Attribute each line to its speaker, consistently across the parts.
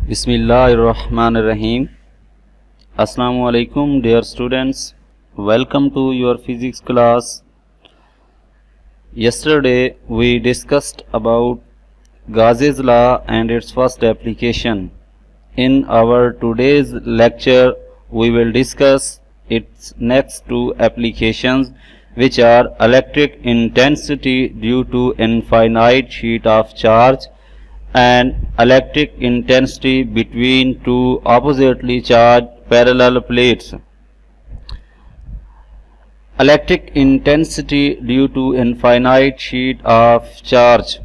Speaker 1: Bismillahirrahmanirrahim. Assalamu alaikum, dear students. Welcome to your physics class. Yesterday we discussed about Gauss's law and its first application. In our today's lecture we will discuss its next two applications, which are electric intensity due to infinite sheet of charge and electric intensity between two oppositely charged parallel plates. Electric intensity due to infinite sheet of charge.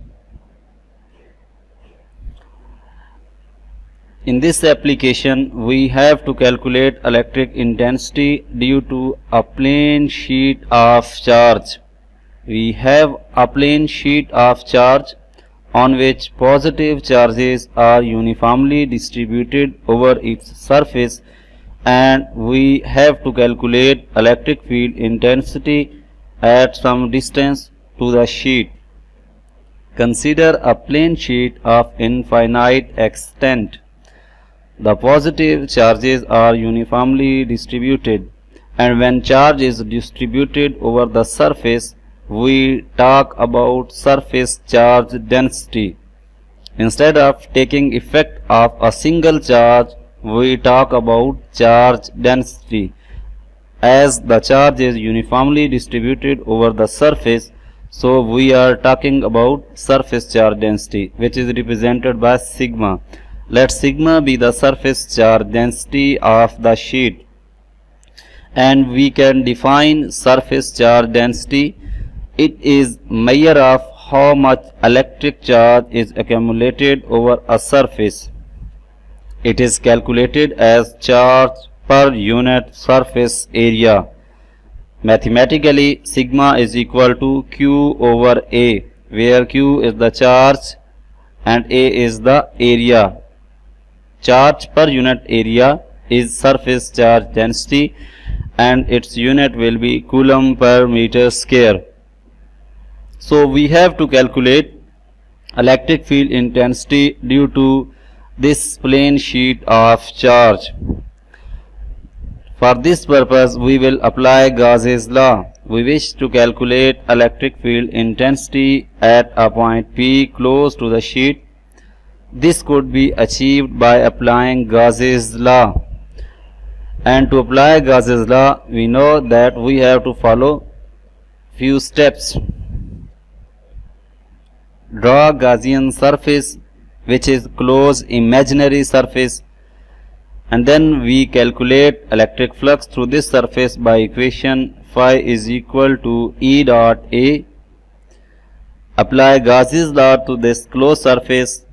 Speaker 1: In this application, we have to calculate electric intensity due to a plane sheet of charge. We have a plane sheet of charge on which positive charges are uniformly distributed over its surface, and we have to calculate electric field intensity at some distance to the sheet. Consider a plane sheet of infinite extent. The positive charges are uniformly distributed, and when charge is distributed over the surface, we talk about surface charge density. Instead of taking effect of a single charge, we talk about charge density. As the charge is uniformly distributed over the surface, so we are talking about surface charge density, which is represented by sigma. Let sigma be the surface charge density of the sheet, and we can define surface charge density. It is measure of how much electric charge is accumulated over a surface. It is calculated as charge per unit surface area. Mathematically, sigma is equal to Q over A, where Q is the charge and A is the area. Charge per unit area is surface charge density, and its unit will be coulomb per meter square. So we have to calculate electric field intensity due to this plane sheet of charge. For this purpose, we will apply Gauss's law. We wish to calculate electric field intensity at a point P close to the sheet. This could be achieved by applying Gauss's law. And to apply Gauss's law, we know that we have to follow few steps. Draw Gaussian surface, which is closed imaginary surface, and then we calculate electric flux through this surface by equation phi is equal to E dot A. Apply Gauss's law to this closed surface,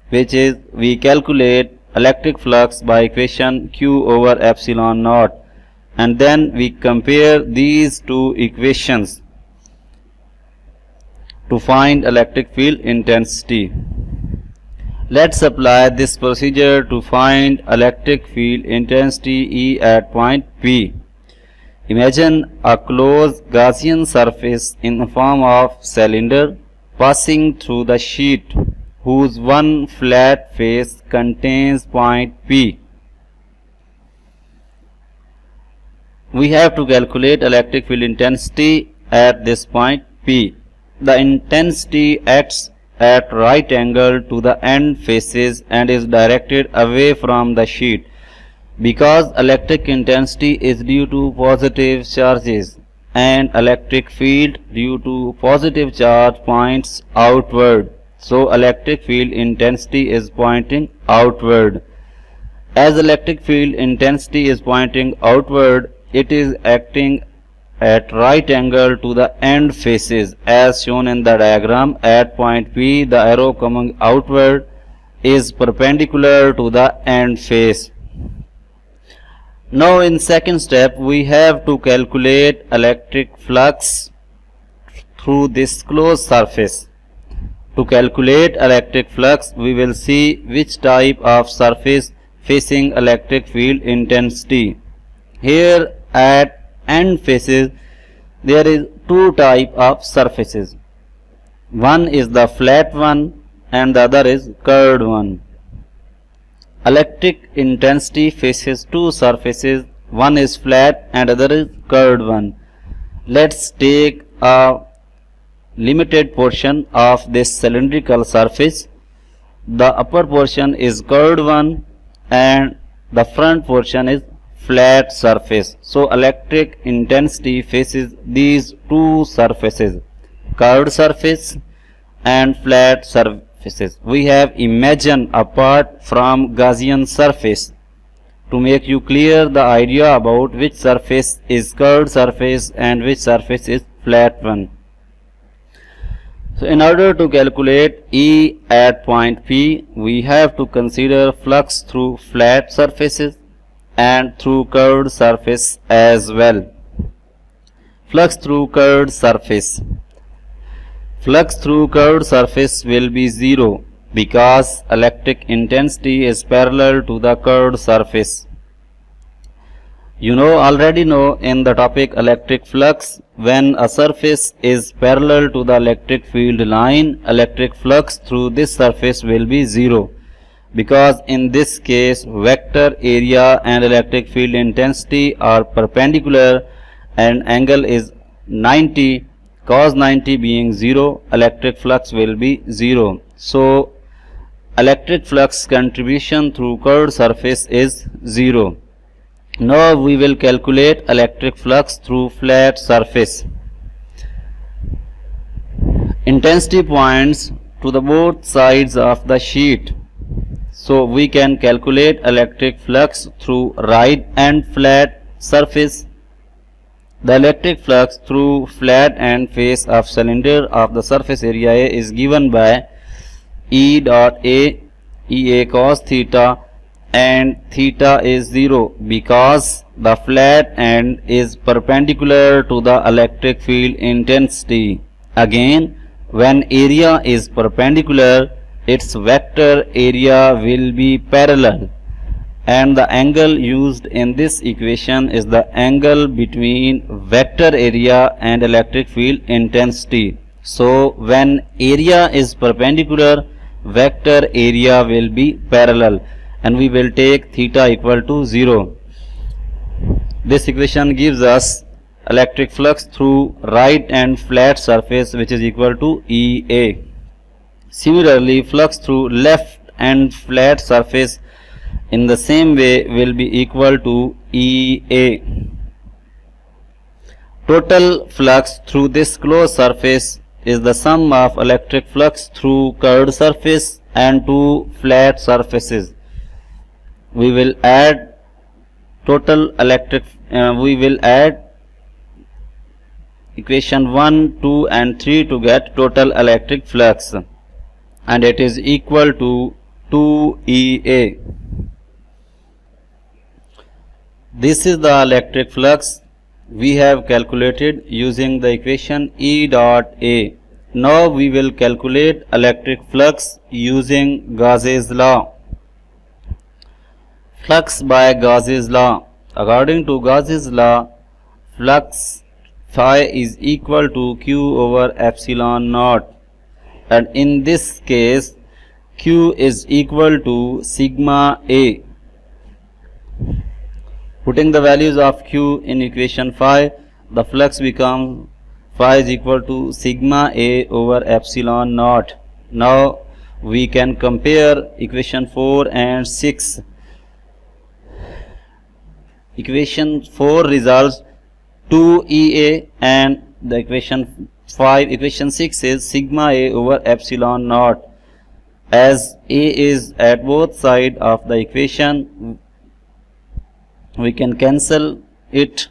Speaker 1: which is we calculate electric flux by equation Q over epsilon naught, and then we compare these two equations to find electric field intensity. Let's apply this procedure to find electric field intensity E at point P. Imagine a closed Gaussian surface in the form of cylinder passing through the sheet, whose one flat face contains point P. We have to calculate electric field intensity at this point P. The intensity acts at right angle to the end faces and is directed away from the sheet. Because electric intensity is due to positive charges and electric field due to positive charge points outward, so electric field intensity is pointing outward. As electric field intensity is pointing outward, it is acting at right angle to the end faces, as shown in the diagram. At point P, the arrow coming outward is perpendicular to the end face. Now in second step, we have to calculate electric flux through this closed surface. To calculate electric flux, we will see which type of surface facing electric field intensity. Here at end faces, there is two type of surfaces. One is the flat one and the other is curved one. electric intensity faces two surfaces, one is flat and other is curved one. Let's take a limited portion of this cylindrical surface. The upper portion is curved one and the front portion is flat surface. So electric intensity faces these two surfaces, curved surface and flat surfaces. We have imagined apart from Gaussian surface to make you clear the idea about which surface is curved surface and which surface is flat one. So in order to calculate E at point P, we have to consider flux through flat surfaces and through curved surface as well. Flux through curved surface. Flux through curved surface will be zero because electric intensity is parallel to the curved surface. You already know in the topic electric flux, when a surface is parallel to the electric field line, electric flux through this surface will be zero, because in this case vector area and electric field intensity are perpendicular and angle is 90, cos 90 being 0, electric flux will be 0. So electric flux contribution through curved surface is 0. Now we will calculate electric flux through flat surface. Intensity points to the both sides of the sheet. So we can calculate electric flux through right and flat surface. The electric flux through flat end face of cylinder of the surface area A is given by E dot A, Ea cos theta, and theta is 0 because the flat end is perpendicular to the electric field intensity. Again, when area is perpendicular, its vector area will be parallel, and the angle used in this equation is the angle between vector area and electric field intensity. So when area is perpendicular, vector area will be parallel, and we will take theta equal to 0. This equation gives us electric flux through right and flat surface, which is equal to Ea. Similarly, flux through left and flat surface in the same way will be equal to Ea. Total flux through this closed surface is the sum of electric flux through curved surface and two flat surfaces. We will add equation 1, 2 and 3 to get total electric flux, and it is equal to 2Ea. This is the electric flux we have calculated using the equation E dot A. Now we will calculate electric flux using Gauss's law. Flux by Gauss's law. According to Gauss's law, flux phi is equal to Q over epsilon naught, and in this case Q is equal to sigma A. Putting the values of Q in equation phi, the flux becomes phi is equal to sigma A over epsilon naught. Now we can compare equation 4 and 6. Equation 4 resolves 2Ea, and the equation 6 is sigma A over epsilon naught. As A is at both sides of the equation, we can cancel it.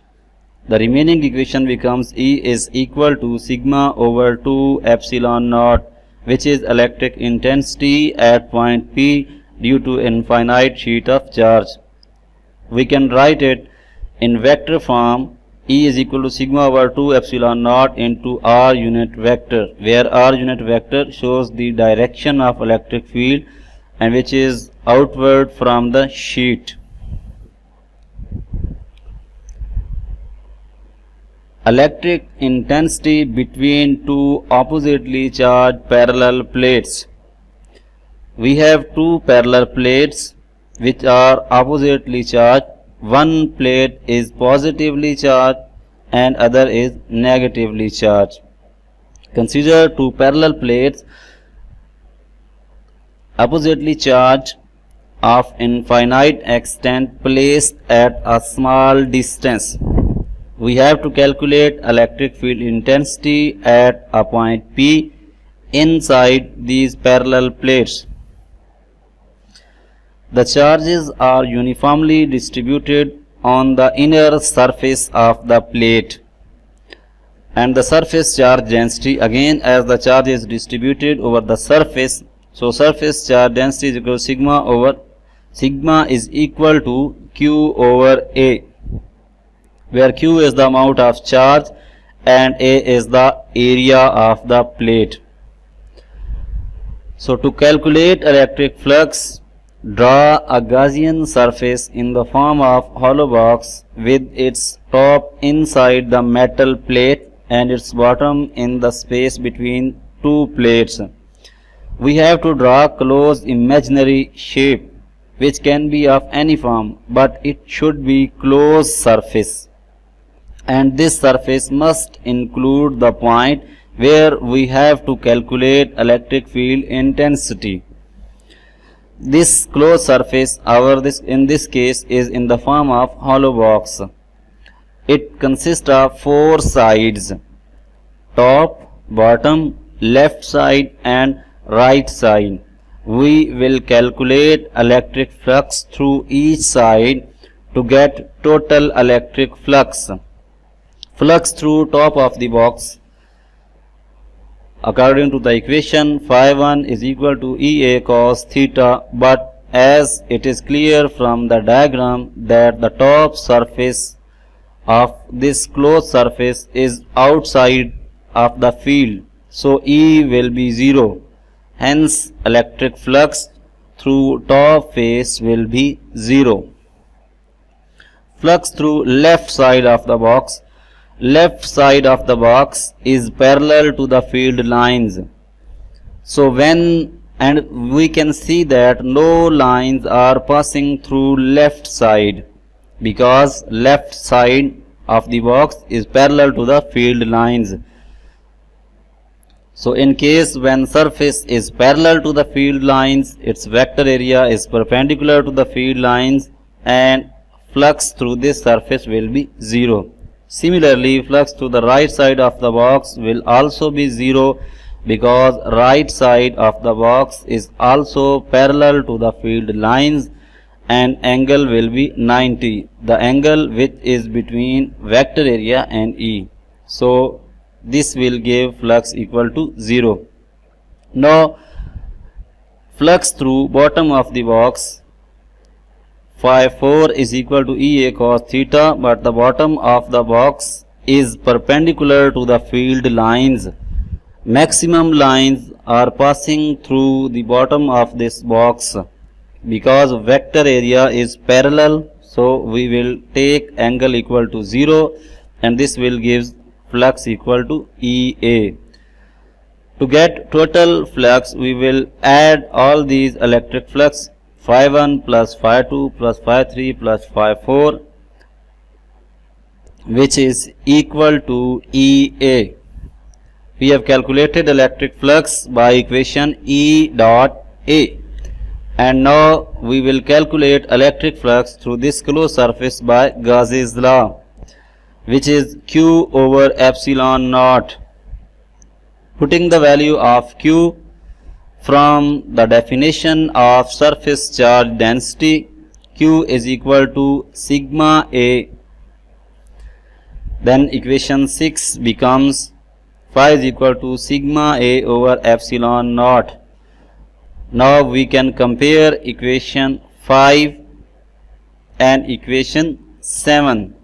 Speaker 1: The remaining equation becomes E is equal to sigma over 2 epsilon naught, which is electric intensity at point P due to infinite sheet of charge. We can write it in vector form. E is equal to sigma over 2 epsilon naught into R unit vector, where R unit vector shows the direction of electric field and which is outward from the sheet. Electric intensity between two oppositely charged parallel plates. We have two parallel plates which are oppositely charged. One plate is positively charged and other is negatively charged. Consider two parallel plates oppositely charged of infinite extent placed at a small distance. We have to calculate electric field intensity at a point P inside these parallel plates. The charges are uniformly distributed on the inner surface of the plate, and the surface charge density, again as the charge is distributed over the surface, so surface charge density is equal to sigma is equal to Q over A, where Q is the amount of charge and A is the area of the plate. So to calculate electric flux, draw a Gaussian surface in the form of hollow box with its top inside the metal plate and its bottom in the space between two plates. We have to draw closed imaginary shape which can be of any form, but it should be closed surface, and this surface must include the point where we have to calculate electric field intensity. This closed surface in this case is in the form of hollow box. It consists of four sides: top, bottom, left side and right side. We will calculate electric flux through each side to get total electric flux. Flux through top of the box, according to the equation, phi1 is equal to Ea cos theta, but as it is clear from the diagram that the top surface of this closed surface is outside of the field, so E will be 0. Hence, electric flux through top face will be 0. Flux through left side of the box. Left side of the box is parallel to the field lines. So we can see that no lines are passing through left side, because left side of the box is parallel to the field lines. So in case when surface is parallel to the field lines, its vector area is perpendicular to the field lines and flux through this surface will be 0. Similarly, flux to the right side of the box will also be 0, because right side of the box is also parallel to the field lines and angle will be 90, the angle which is between vector area and E. So this will give flux equal to 0. Now flux through bottom of the box, phi 4 is equal to Ea cos theta, but the bottom of the box is perpendicular to the field lines. Maximum lines are passing through the bottom of this box. Because vector area is parallel, so we will take angle equal to 0, and this will give flux equal to Ea. To get total flux, we will add all these electric flux, phi 1 plus phi 2 plus phi 3 plus phi 4, which is equal to Ea. We have calculated electric flux by equation E dot A, and now we will calculate electric flux through this closed surface by Gauss's law, which is Q over epsilon naught. Putting the value of Q from the definition of surface charge density, Q is equal to sigma A, then equation 6 becomes phi is equal to sigma A over epsilon naught. Now we can compare equation 5 and equation 7.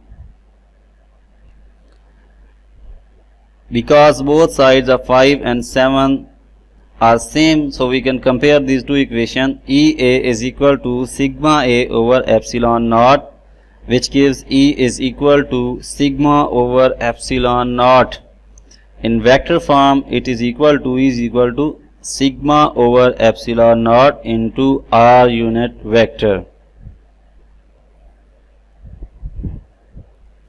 Speaker 1: Because both sides of 5 and 7 are same, so we can compare these two equations. Ea is equal to sigma A over epsilon naught, which gives E is equal to sigma over epsilon naught. In vector form, it is equal to E is equal to sigma over epsilon naught into R unit vector.